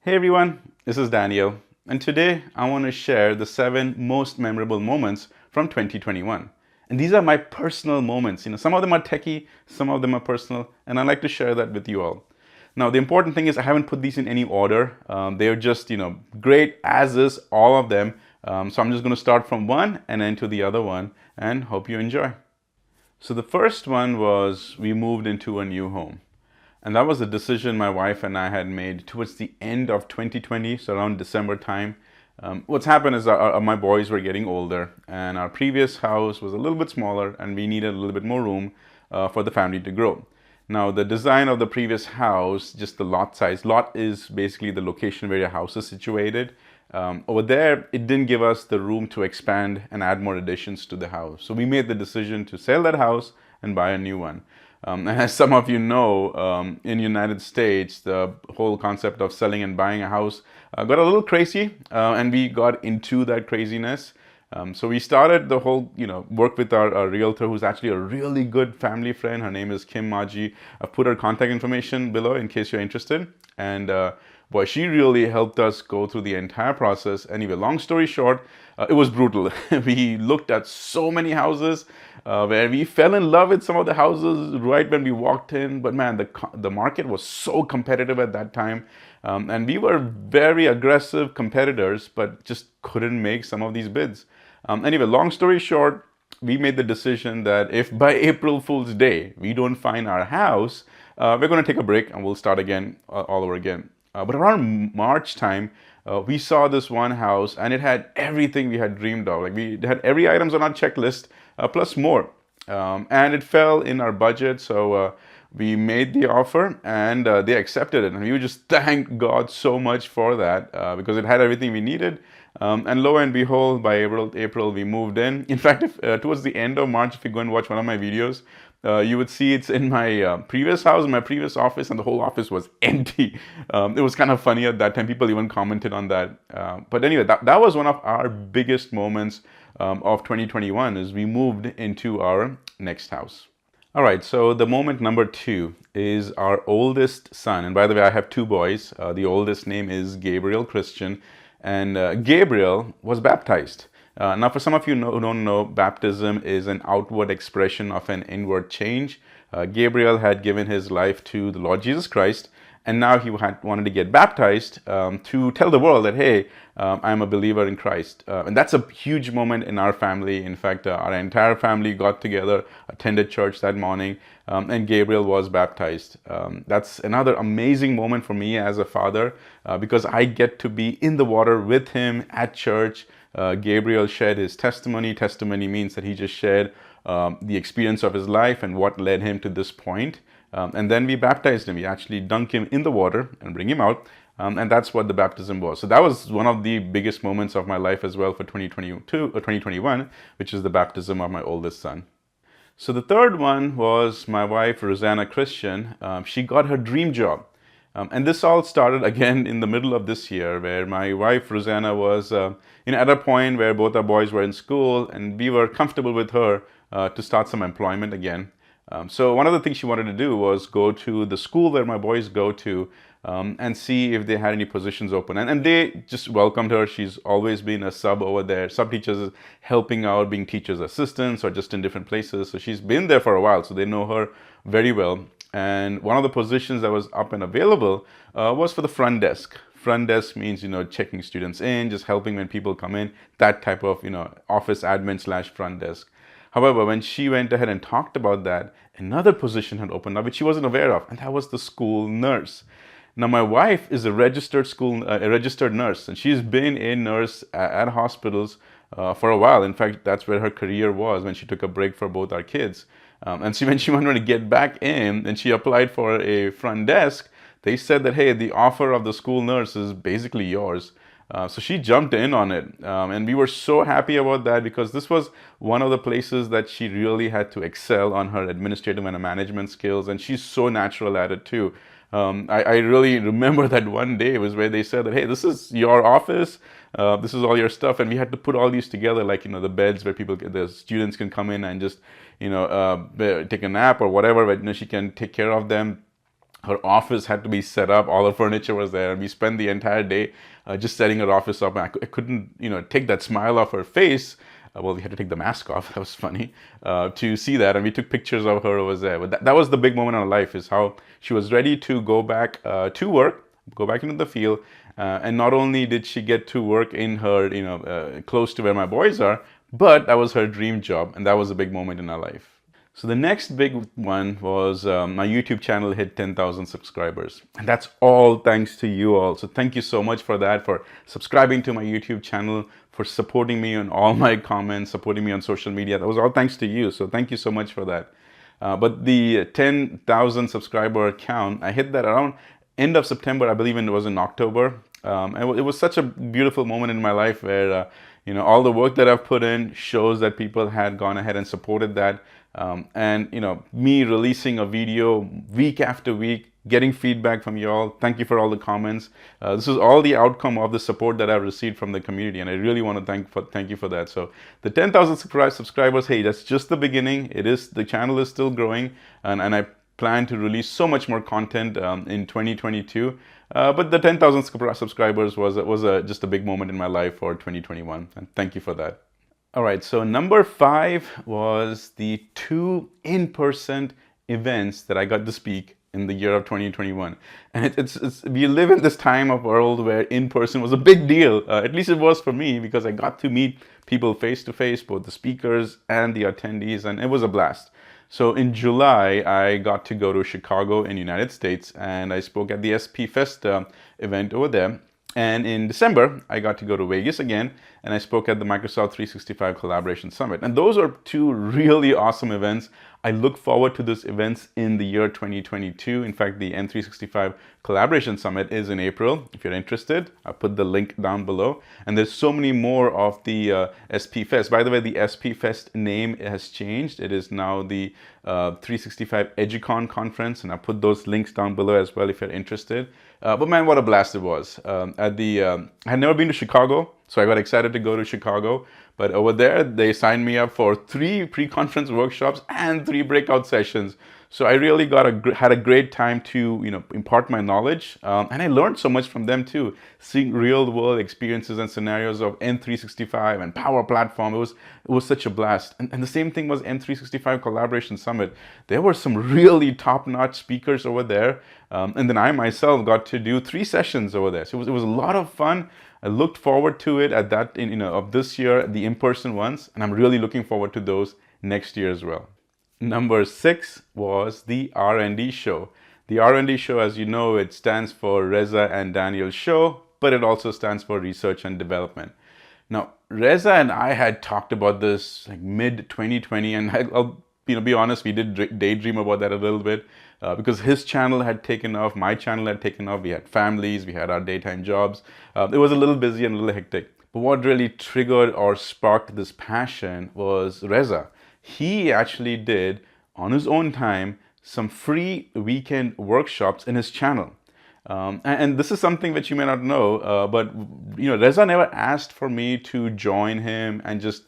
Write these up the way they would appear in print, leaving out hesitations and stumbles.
Hey everyone, this is Daniel, and today I want to share the 7 most memorable moments from 2021. And these are my personal moments. Some of them are techie, some of them are personal, and I'd like to share that with you all. Now, the important thing is I haven't put these in any order. They're just, great as is, all of them. So I'm just going to start from one and then to the other one, and hope you enjoy. So the first one was we moved into a new home. And that was a decision my wife and I had made towards the end of 2020, so around December time. What's happened is my boys were getting older, and our previous house was a little bit smaller, and we needed a little bit more room for the family to grow. Now, the design of the previous house, just the lot size, lot is basically the location where your house is situated. Over there, it didn't give us the room to expand and add more additions to the house. So we made the decision to sell that house and buy a new one. And as some of you know, in the United States, the whole concept of selling and buying a house got a little crazy, and we got into that craziness. So we started the whole, work with our realtor, who's actually a really good family friend. Her name is Kim Maji. I've put her contact information below in case you're interested. And boy, she really helped us go through the entire process. Anyway, long story short, it was brutal. We looked at so many houses where we fell in love with some of the houses right when we walked in. But man, the market was so competitive at that time. And we were very aggressive competitors, but just couldn't make some of these bids. Anyway, long story short, we made the decision that if by April Fool's Day we don't find our house, we're going to take a break and we'll start again, all over again. But around March time, we saw this one house and it had everything we had dreamed of. Like we had every items on our checklist, plus more. And it fell in our budget, so we made the offer and they accepted it. And we would just thank God so much for that because it had everything we needed. And lo and behold, by April we moved in. In fact, towards the end of March, if you go and watch one of my videos, you would see it's in my previous house, my previous office, and the whole office was empty. It was kind of funny at that time. People even commented on that. But anyway, that was one of our biggest moments of 2021 is we moved into our next house. All right, so the moment number 2 is our oldest son. And by the way, I have 2 boys. The oldest name is Gabriel Christian, and Gabriel was baptized. Now, for some of you who don't know, baptism is an outward expression of an inward change. Gabriel had given his life to the Lord Jesus Christ, and now he wanted to get baptized to tell the world that, hey, I'm a believer in Christ. And that's a huge moment in our family. In fact, our entire family got together, attended church that morning, and Gabriel was baptized. That's another amazing moment for me as a father because I get to be in the water with him at church. Gabriel shared his testimony. Testimony means that he just shared the experience of his life and what led him to this point. And then we baptized him. We actually dunk him in the water and bring him out. And that's what the baptism was. So that was one of the biggest moments of my life as well for 2022 or 2021, which is the baptism of my oldest son. So the third one was my wife, Rosanna Christian. She got her dream job. And this all started again in the middle of this year where my wife, Rosanna, was at a point where both our boys were in school and we were comfortable with her to start some employment again. So one of the things she wanted to do was go to the school where my boys go to and see if they had any positions open. And they just welcomed her. She's always been a sub over there. Sub teachers helping out, being teachers' assistants or just in different places. So she's been there for a while, so they know her very well. And one of the positions that was up and available was for the front desk. Front desk means, checking students in, just helping when people come in, that type of, office admin / front desk. However, when she went ahead and talked about that, another position had opened up, which she wasn't aware of, and that was the school nurse. Now, my wife is a registered nurse, and she's been a nurse at hospitals for a while. In fact, that's where her career was when she took a break for both our kids. And when she wanted to get back in and she applied for a front desk, they said that, hey, the offer of the school nurse is basically yours. So she jumped in on it. And we were so happy about that because this was one of the places that she really had to excel on her administrative and management skills. And she's so natural at it too. I really remember that one day was where they said that, hey, this is your office, this is all your stuff, and we had to put all these together, like, the beds where the students can come in and just, take a nap or whatever, but, she can take care of them. Her office had to be set up. All her furniture was there, and we spent the entire day just setting her office up. And I couldn't, take that smile off her face. Well, we had to take the mask off. That was funny to see that, and we took pictures of her over there. But that was the big moment in her life, is how she was ready to go back to work, go back into the field, and not only did she get to work in her, close to where my boys are, but that was her dream job, and that was a big moment in her life. So the next big one was my YouTube channel hit 10,000 subscribers. And that's all thanks to you all. So thank you so much for that, for subscribing to my YouTube channel, for supporting me on all my comments, supporting me on social media. That was all thanks to you. So thank you so much for that. But the 10,000 subscriber count, I hit that around end of September. I believe it was in October. And it was such a beautiful moment in my life where, all the work that I've put in shows that people had gone ahead and supported that. And me releasing a video week after week, getting feedback from you all. Thank you for all the comments. This is all the outcome of the support that I've received from the community, and I really want to thank you for that. So the 10,000 subscribers, hey, that's just the beginning. The channel is still growing, and I plan to release so much more content in 2022. But the 10,000 subscribers was just a big moment in my life for 2021, and thank you for that. All right, so number 5 was the 2 in-person events that I got to speak in the year of 2021. And we live in this time of world where in-person was a big deal. At least it was for me, because I got to meet people face to face, both the speakers and the attendees, and it was a blast. So in July, I got to go to Chicago in the United States, and I spoke at the SP Fest event over there. And in December, I got to go to Vegas again, and I spoke at the Microsoft 365 Collaboration Summit. And those are 2 really awesome events. I look forward to those events in the year 2022. In fact, the M365 Collaboration Summit is in April. If you're interested, I'll put the link down below. And there's so many more of the SP Fest. By the way, the SP Fest name has changed. It is now the 365 EduCon conference, and I'll put those links down below as well if you're interested. But man, what a blast it was. I had never been to Chicago, so I got excited to go to Chicago. But over there, they signed me up for 3 pre-conference workshops and 3 breakout sessions. So I really had a great time to impart my knowledge, and I learned so much from them too. Seeing real-world experiences and scenarios of M365 and Power Platform, it was such a blast. And the same thing was M365 Collaboration Summit. There were some really top-notch speakers over there, and then I myself got to do 3 sessions over there. So it was a lot of fun. I looked forward to it of this year, the in-person ones, and I'm really looking forward to those next year as well. Number 6 was the RnD Show. The RnD Show, as you know, it stands for Reza and Daniel Show, but it also stands for Research and Development. Now, Reza and I had talked about this like mid 2020, and I'll be honest, we did daydream about that a little bit because his channel had taken off, my channel had taken off. We had families, we had our daytime jobs. It was a little busy and a little hectic. But what really triggered or sparked this passion was Reza. He actually did, on his own time, some free weekend workshops in his channel. And this is something which you may not know, but Reza never asked for me to join him and just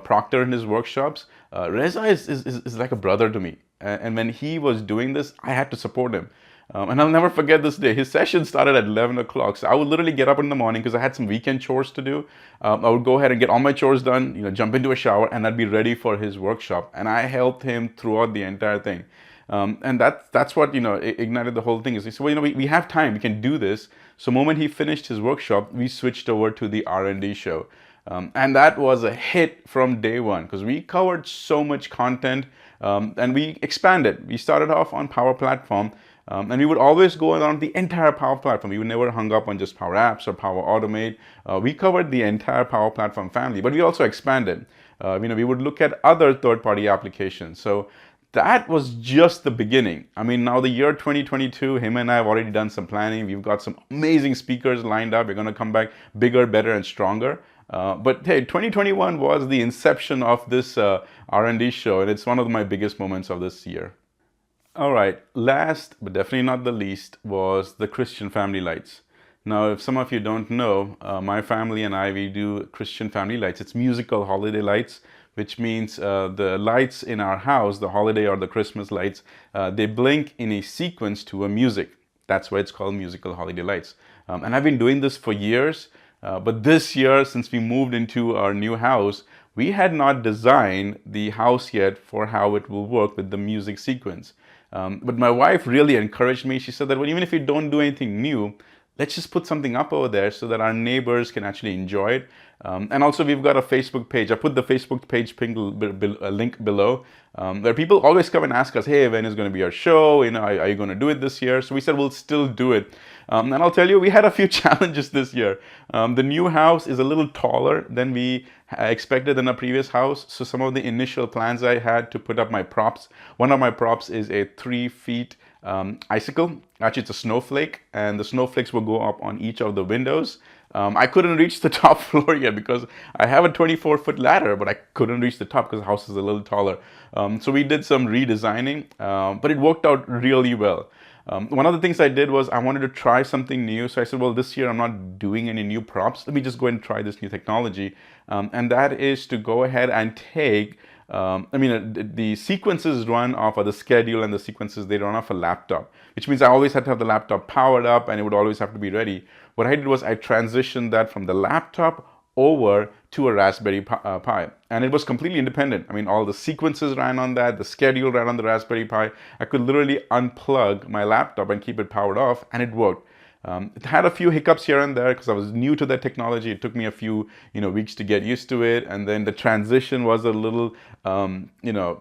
proctor in his workshops. Reza is like a brother to me, and when he was doing this, I had to support him. And I'll never forget this day. His session started at 11 o'clock. So I would literally get up in the morning because I had some weekend chores to do. I would go ahead and get all my chores done, jump into a shower, and I'd be ready for his workshop. And I helped him throughout the entire thing. And that's what, ignited the whole thing. Is he said, well, we have time. We can do this. So the moment he finished his workshop, we switched over to the RnD Show. And that was a hit from day one because we covered so much content and we expanded. We started off on Power Platform. And we would always go around the entire Power Platform. We would never hung up on just Power Apps or Power Automate. We covered the entire Power Platform family, but we also expanded. We would look at other third-party applications. So that was just the beginning. I mean, now the year 2022, him and I have already done some planning. We've got some amazing speakers lined up. We're going to come back bigger, better, and stronger. But hey, 2021 was the inception of this RnD Show, and it's one of my biggest moments of this year. All right, last but definitely not the least was the Christian Family Lights. Now, if some of you don't know, my family and I, we do Christian Family Lights. It's musical holiday lights which means the lights in our house, the holiday or the Christmas lights, they blink in a sequence to a music. That's why it's called musical holiday lights. And I've been doing this for years, but this year, since we moved into our new house, we had not designed the house yet for how it will work with the music sequence. But my wife really encouraged me. She said that, well, even if you don't do anything new, let's just put something up over there so that our neighbors can actually enjoy it. And also, we've got a Facebook page. I put the Facebook page link below, where people always come and ask us, hey, when is going to be our show? Are you going to do it this year? So we said we'll still do it. And I'll tell you, we had a few challenges this year. The new house is a little taller than we expected in our previous house. So some of the initial plans I had to put up my props. One of my props is a 3 feet icicle. Actually, it's a snowflake, and the snowflakes will go up on each of the windows. I couldn't reach the top floor yet because I have a 24-foot ladder, but I couldn't reach the top because the house is a little taller. So we did some redesigning, but it worked out really well. One of the things I did was I wanted to try something new. So I said, well, this year I'm not doing any new props. Let me just go ahead and try this new technology. And that is to go ahead and take the sequences run off of the schedule, and the sequences, they run off a laptop, which means I always had to have the laptop powered up and it would always have to be ready. What I did was I transitioned that from the laptop over to a Raspberry Pi, and it was completely independent. I mean, all the sequences ran on that, the schedule ran on the Raspberry Pi. I could literally unplug my laptop and keep it powered off, and it worked. It had a few hiccups here and there because I was new to that technology. It took me a few weeks to get used to it, and then the transition was a little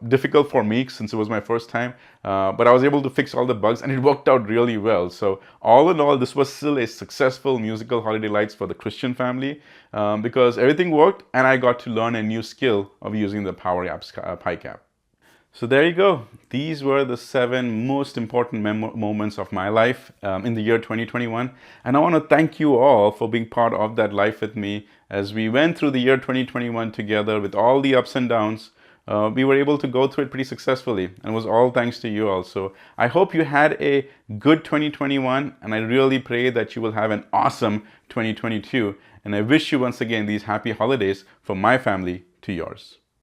difficult for me since it was my first time, but I was able to fix all the bugs and it worked out really well. So all in all, this was still a successful musical holiday lights for the Christian family, because everything worked and I got to learn a new skill of using the Power Apps Pi Cap. So there you go. These were the 7 most important moments of my life in the year 2021. And I want to thank you all for being part of that life with me as we went through the year 2021 together with all the ups and downs. We were able to go through it pretty successfully, and it was all thanks to you all. So I hope you had a good 2021, and I really pray that you will have an awesome 2022. And I wish you once again these happy holidays from my family to yours.